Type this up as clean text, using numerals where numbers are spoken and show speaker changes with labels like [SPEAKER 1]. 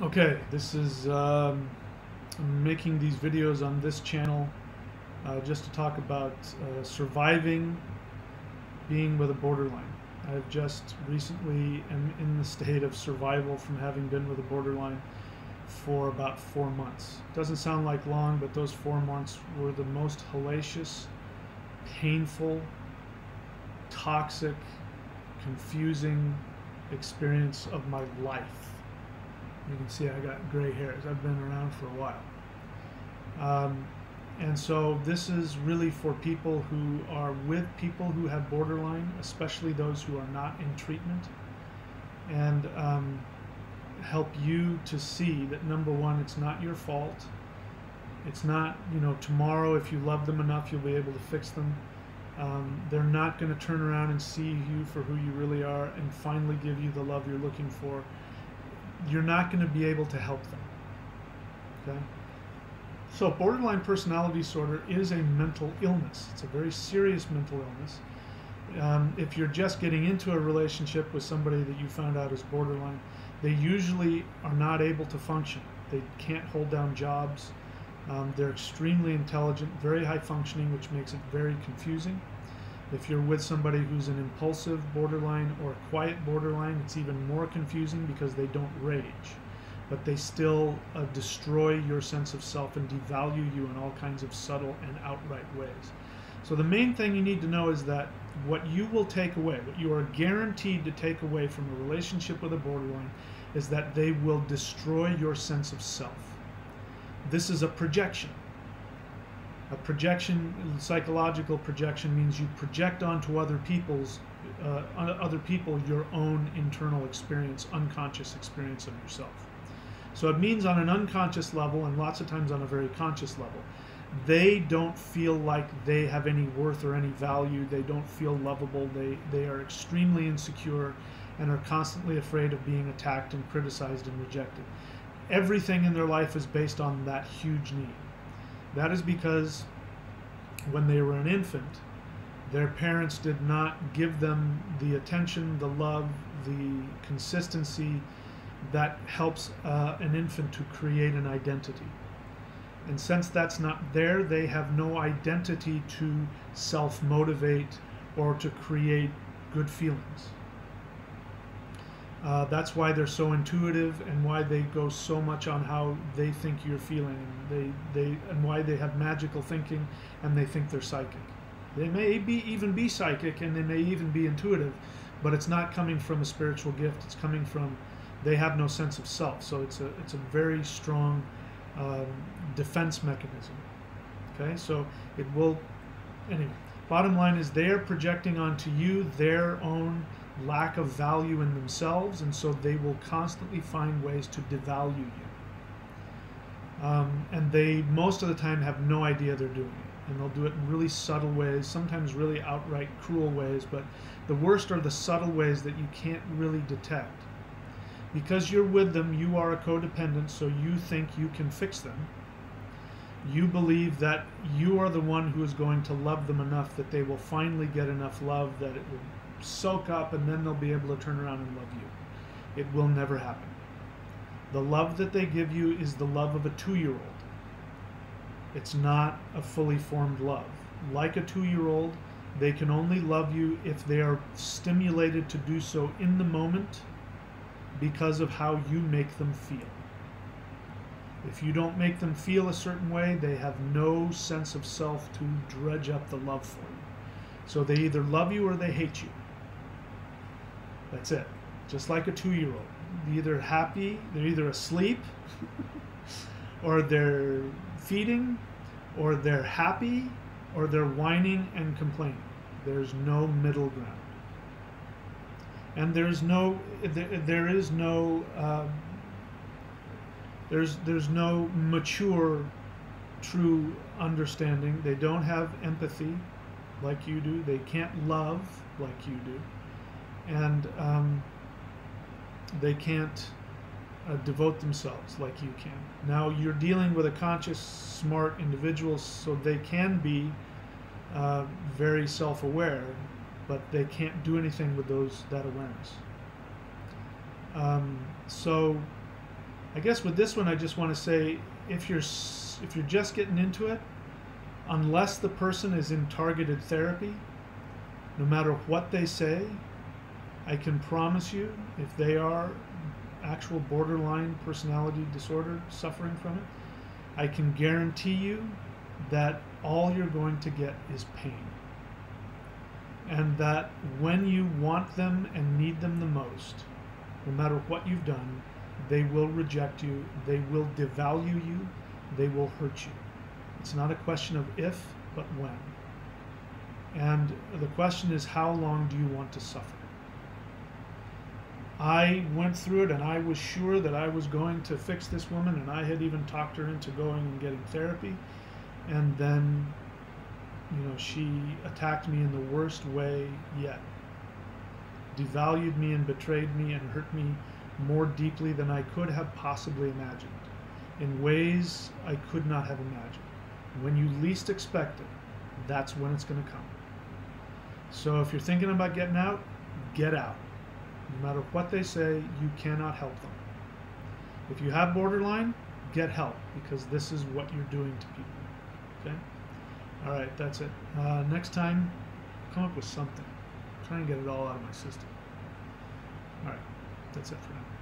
[SPEAKER 1] Okay, this is I'm making these videos on this channel just to talk about surviving being with a borderline. I've just recently am in the state of survival from having been with a borderline for about 4 months. Doesn't sound like long, but those 4 months were the most hellacious, painful, toxic, confusing experience of my life. You can see I got gray hairs. I've been around for a while. And so this is really for people who are with people who have borderline, especially those who are not in treatment, and help you to see that, number one, it's not your fault. It's not, tomorrow if you love them enough, you'll be able to fix them. They're not going to turn around and see you for who you really are and finally give you the love you're looking for. You're not going to be able to help them. Okay? So borderline personality disorder is a mental illness. It's a very serious mental illness. If you're just getting into a relationship with somebody that you found out is borderline, they usually are not able to function. They can't hold down jobs. They're extremely intelligent, very high functioning, which makes it very confusing. If you're with somebody who's an impulsive borderline or quiet borderline, it's even more confusing because they don't rage, but they still destroy your sense of self and devalue you in all kinds of subtle and outright ways. So the main thing you need to know is that what you will take away, what you are guaranteed to take away from a relationship with a borderline, is that they will destroy your sense of self. This is a projection. A projection, psychological projection, means you project onto other people your own internal experience, unconscious experience of yourself. So it means on an unconscious level, and lots of times on a very conscious level, they don't feel like they have any worth or any value. They don't feel lovable. They are extremely insecure and are constantly afraid of being attacked and criticized and rejected. Everything in their life is based on that huge need. That is because when they were an infant, their parents did not give them the attention, the love, the consistency that helps an infant to create an identity. And since that's not there, they have no identity to self-motivate or to create good feelings. That's why they're so intuitive and why they go so much on how they think you're feeling, and why they have magical thinking and they think they're psychic. They may even be psychic and they may even be intuitive, but it's not coming from a spiritual gift. It's coming from, they have no sense of self. So it's a very strong defense mechanism. Okay, so it will, anyway, bottom line is they are projecting onto you their own lack of value in themselves, and so they will constantly find ways to devalue you. And they most of the time have no idea they're doing it, and they'll do it in really subtle ways, sometimes really outright cruel ways, but the worst are the subtle ways that you can't really detect. Because you're with them, you are a codependent, so you think you can fix them. You believe that you are the one who is going to love them enough that they will finally get enough love that it will soak up, and then they'll be able to turn around and love you. It will never happen. The love that they give you is the love of a 2-year-old. It's not a fully formed love. Like a 2-year-old, they can only love you if they are stimulated to do so in the moment because of how you make them feel. If you don't make them feel a certain way, they have no sense of self to dredge up the love for you. So they either love you or they hate you. That's it. Just like a 2-year-old. They're either happy, they're either asleep, or they're feeding, or they're happy, or they're whining and complaining. There's no middle ground. And there's no mature, true understanding. They don't have empathy like you do. They can't love like you do. And they can't devote themselves like you can. Now you're dealing with a conscious, smart individual, so they can be very self-aware, but they can't do anything with that awareness. So I guess with this one, I just want to say, if you're just getting into it, unless the person is in targeted therapy, no matter what they say, I can promise you, if they are actual borderline personality disorder suffering from it, I can guarantee you that all you're going to get is pain. And that when you want them and need them the most, no matter what you've done, they will reject you, they will devalue you, they will hurt you. It's not a question of if, but when. And the question is, how long do you want to suffer? I went through it, and I was sure that I was going to fix this woman, and I had even talked her into going and getting therapy. And then, she attacked me in the worst way yet. Devalued me and betrayed me and hurt me more deeply than I could have possibly imagined, in ways I could not have imagined. When you least expect it, that's when it's going to come. So if you're thinking about getting out, get out. No matter what they say, you cannot help them. If you have borderline, get help, because this is what you're doing to people. Okay? All right, that's it. Next time, come up with something. Try and get it all out of my system. All right, that's it for now.